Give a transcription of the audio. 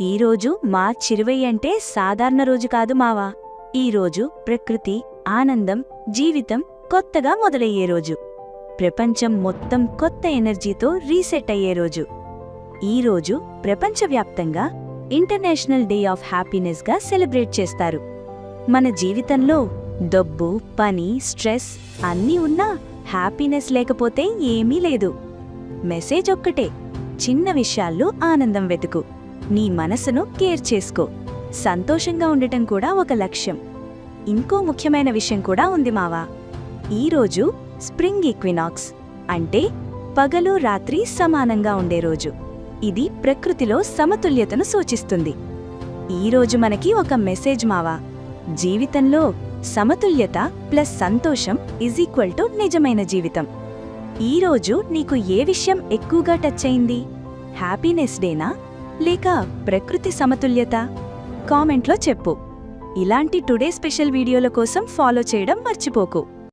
ఈరోజు మార్చ్ 20 అంటే సాధారణ రోజు కాదు మావా. ఈరోజు ప్రకృతి, ఆనందం, జీవితం కొత్తగా మొదలయ్యే రోజు. ప్రపంచం మొత్తం కొత్త ఎనర్జీతో రీసెట్ అయ్యే రోజు. ఈరోజు ప్రపంచవ్యాప్తంగా ఇంటర్నేషనల్ డే ఆఫ్ హ్యాపీనెస్గా సెలబ్రేట్ చేస్తారు. మన జీవితంలో డబ్బు, పని, స్ట్రెస్ అన్నీ ఉన్నా హ్యాపీనెస్ లేకపోతే ఏమీ లేదు. మెసేజ్ ఒక్కటే, చిన్న విషయాల్లో ఆనందం వెతుకు, నీ మనసును కేర్ చేసుకో. సంతోషంగా ఉండటం కూడా ఒక లక్ష్యం. ఇంకో ముఖ్యమైన విషయం కూడా ఉంది మావా. ఈరోజు స్ప్రింగ్ ఈక్వినాక్స్, అంటే పగలు రాత్రి సమానంగా ఉండే రోజు. ఇది ప్రకృతిలో సమతుల్యతను సూచిస్తుంది. ఈరోజు మనకి ఒక మెసేజ్ మావా, జీవితంలో సమతుల్యత ప్లస్ సంతోషం = నిజమైన జీవితం. ఈరోజు నీకు ఏ విషయం ఎక్కువగా టచ్ అయింది? హ్యాపీనెస్ డేనా లేక ప్రకృతి సమతుల్యత? కామెంట్లో చెప్పు. ఇలాంటి టుడే స్పెషల్ వీడియోల కోసం ఫాలో చేయడం మర్చిపోకు.